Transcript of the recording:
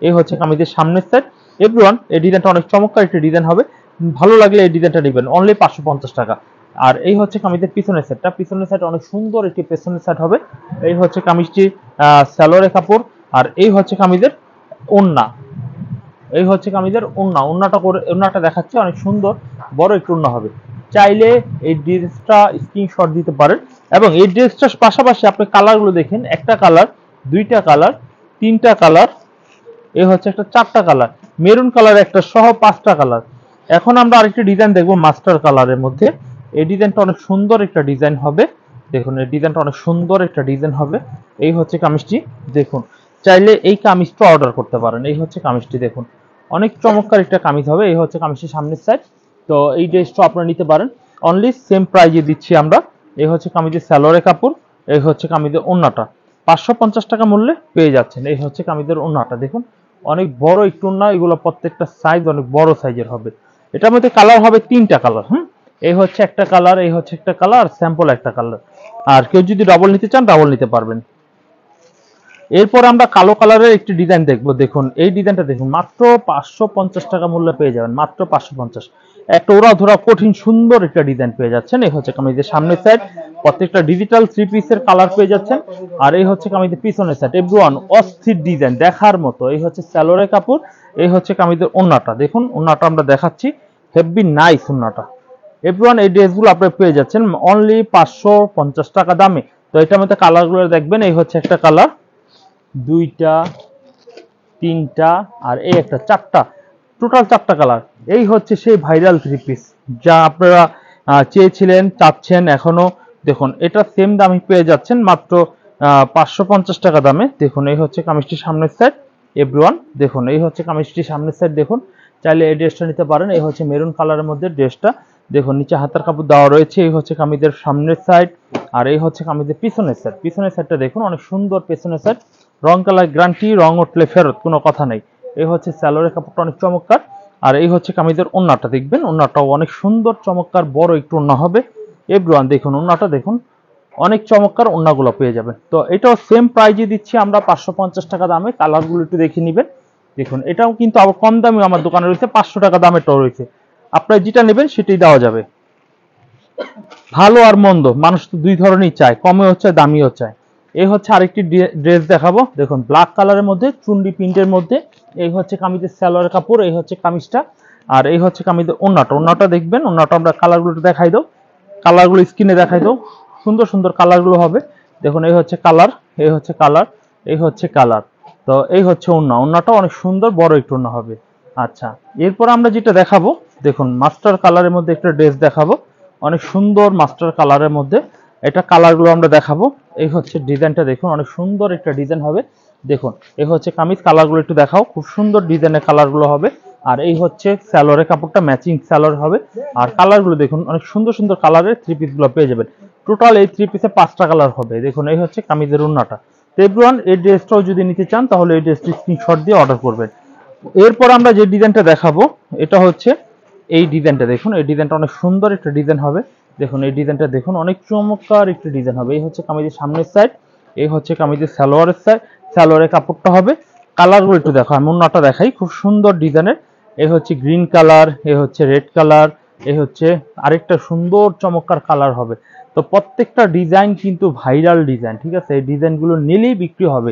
এই হচ্ছে কামিজের সামনের সাইড। এভরিওয়ান এই ডিজাইনটা অনেক চমৎকার একটা ডিজাইন হবে, ভালো লাগলে এই ডিজাইনটা নেবেন, অনলি 550 টাকা। আর এই হচ্ছে কামিজের পিছনের সাইডটা, পিছনের সাইড অনেক সুন্দর একটি পেছনের সাইড হবে। এই হচ্ছে কামিজটি সালোয়ারের কাপড়, আর এই হচ্ছে কামিজের ওড়না। এই হচ্ছে কামিজের ওড়না, ওড়নাটা দেখাচ্ছে অনেক সুন্দর বড় একটু ওড়না হবে। চাইলে এই ড্রেসটা স্ক্রিনশট দিতে পারেন, এবং এই ড্রেসটার পাশাপাশি আপনি কালারগুলো দেখেন, একটা কালার, দুইটা কালার, তিনটা কালার, এই হচ্ছে একটা চারটা কালার, মেরুন কালার একটা সহ 5টা কালার। এখন আমরা আরেকটি ডিজাইন দেখবো মাস্টার কালারের মধ্যে। এই ডিজাইনটা অনেক সুন্দর একটা ডিজাইন হবে, দেখুন এই ডিজাইনটা অনেক সুন্দর একটা ডিজাইন হবে। এই হচ্ছে কামিজটি, দেখুন চাইলে এই কামিজটা অর্ডার করতে পারেন। এই হচ্ছে কামিজটি, দেখুন অনেক চমৎকার একটা কামিজ হবে। এই হচ্ছে কামিজটির সামনের সাইড। তো এই ড্রেসটা আপনারা নিতে পারেন, অনলি সেম প্রাইজে দিচ্ছি আমরা। এই হচ্ছে কামিজের সালোয়ারের কাপড়, এই হচ্ছে কামিজের ওড়নাটা, 550 টাকা মূল্যে পেয়ে যাচ্ছেন। এই হচ্ছে কামিজের ওড়নাটা, দেখুন অনেক বড় একটু ওড়না, এগুলো প্রত্যেকটা সাইজ অনেক বড় সাইজের হবে। এটার মধ্যে কালার হবে 3টা কালার। এই হচ্ছে একটা কালার, এই হচ্ছে একটা কালার, স্যাম্পল একটা কালার। আর কেউ যদি ডাবল নিতে চান ডাবল নিতে পারবেন। এরপর আমরা কালো কালারের একটি ডিজাইন দেখবো, দেখুন এই ডিজাইনটা দেখুন, মাত্র 550 টাকা মূল্যে পেয়ে যাবেন, মাত্র 550। একটা ওরা ধরা কঠিন সুন্দর একটা ডিজাইন পেয়ে যাচ্ছেন। এই হচ্ছে কামিজের সামনের সাইড, প্রত্যেকটা ডিজিটাল 3 পিসের কালার পেয়ে যাচ্ছেন। আর এই হচ্ছে কামিজের পিছনের সাইড, এভরিওয়ান অস্থির ডিজাইন দেখার মতো। এই হচ্ছে সালোয়ারের কাপড়, এই হচ্ছে কামিজের ওড়নাটা, দেখুন ওড়নাটা আমরা দেখাচ্ছি, হেভি নাইস ওড়নাটা। এভরিওয়ান এই ড্রেসগুলো আপনি পেয়ে যাচ্ছেন অনলি 550 টাকা দামে। তো এটার মধ্যে কালারগুলো দেখবেন, এই হচ্ছে একটা কালার, দুইটা, তিনটা, আর এই একটা, চারটা, টোটাল 4টা কালার। এই হচ্ছে সেই ভাইরাল 3 পিস যা আপনারা চেয়েছিলেন, চাচ্ছেন এখনো। দেখুন এটা সেম দামে পেয়ে যাচ্ছেন মাত্র 550 টাকা দামে। দেখুন এই হচ্ছে কামিজটির সামনের সাইড, এভরিওয়ান দেখুন এই হচ্ছে কামিজটির সামনের সাইড, দেখুন চাইলে এই ড্রেসটা নিতে পারেন। এই হচ্ছে মেরুন কালারের মধ্যে ড্রেসটা, দেখুন নিচে হাতার কাপড় দেওয়া রয়েছে। এই হচ্ছে কামিজের সামনের সাইড, আর এই হচ্ছে কামিজের পিছনের সাইড। পিছনের সাইডটা দেখুন অনেক সুন্দর পেছনের সাইড, রং কালার গ্যারান্টি, রং উঠলে ফেরত, কোনো কথা নেই। এই হচ্ছে সালোয়ারের কাপড়টা অনেক চমৎকার। আর এই হচ্ছে কামিজের ওড়নাটা, দেখবেন ওড়নাটাও অনেক সুন্দর চমৎকার বড় একটু ওড়না হবে। এভরিওয়ান দেখুন ওড়নাটা, দেখুন অনেক চমৎকার ওড়নাগুলো পেয়ে যাবেন। তো এটাও সেম প্রাইজে দিচ্ছি আমরা 550 টাকা দামে। কালারগুলো একটু দেখে নেবেন, দেখুন এটাও কিন্তু আবার কম দামে আমার দোকানে রয়েছে, 500 টাকা দামেরটাও রয়েছে। আপনারা যেটা নেবেন সেটাই দেওয়া যাবে। ভালো আর মন্দ মানুষ তো দুই ধরনেরই চায়, কমেও চায় দামিও চায়। এই হচ্ছে আরেকটি ড্রেস দেখাবো, দেখুন ব্ল্যাক কালারের মধ্যে চুন্ডি প্রিন্টের মধ্যে। এই হচ্ছে কামিজের সালোয়ারের কাপড়, এই হচ্ছে কামিজটা, আর এই হচ্ছে কামিজের ওড়নাটা। ওড়নাটা দেখবেন, ওড়নাটা আমরা কালারগুলো দেখাই দাও, কালারগুলো স্ক্রিনে দেখাই দাও, সুন্দর সুন্দর কালারগুলো হবে। দেখুন এই হচ্ছে কালার, এই হচ্ছে কালার, এই হচ্ছে কালার। তো এই হচ্ছে ওড়না, ওড়নাটা অনেক সুন্দর বড় একটু ওড়না হবে। আচ্ছা, এরপর আমরা যেটা দেখাবো, দেখুন মাস্টার কালারের মধ্যে একটা ড্রেস দেখাবো, অনেক সুন্দর মাস্টার কালারের মধ্যে। এটা কালারগুলো আমরা দেখাবো। এই হচ্ছে ডিজাইনটা, দেখুন অনেক সুন্দর একটা ডিজাইন হবে। দেখুন এই হচ্ছে কামিজ, কালারগুলো একটু দেখাও, খুব সুন্দর ডিজাইনের কালারগুলো হবে। আর এই হচ্ছে সালোয়ারের কাপড়টা, ম্যাচিং সালোয়ার হবে। আর কালারগুলো দেখুন অনেক সুন্দর সুন্দর কালারের 3 পিসগুলো পেয়ে যাবেন। টোটাল এই 3 পিসে 5টা কালার হবে। দেখুন এই হচ্ছে কামিজের ওড়নাটা। তো এভরিওয়ান এই ড্রেসটাও যদি নিতে চান তাহলে এই ড্রেসটি স্ক্রিনশট দিয়ে অর্ডার করবেন। এরপর আমরা যে ডিজাইনটা দেখাবো, এটা হচ্ছে এই ডিজাইনটা, দেখুন এই ডিজাইনটা অনেক সুন্দর একটা ডিজাইন হবে। দেখুন এই ডিজাইনটা দেখুন অনেক চমৎকার একটা ডিজাইন হবে। এই হচ্ছে কামিজের সামনের সাইড, এই হচ্ছে কামিজের সালোয়ারের সাইড, সালোয়ারের কাপড়টা হবে। কালারগুলো একটু দেখো, আমি ওড়নাটা দেখাই, খুব সুন্দর ডিজাইনের। এই হচ্ছে গ্রিন কালার, এই হচ্ছে রেড কালার, এই হচ্ছে আরেকটা সুন্দর চমৎকার কালার হবে। তো প্রত্যেকটা ডিজাইন কিন্তু ভাইরাল ডিজাইন, ঠিক আছে, এই ডিজাইনগুলো নিলেই বিক্রি হবে।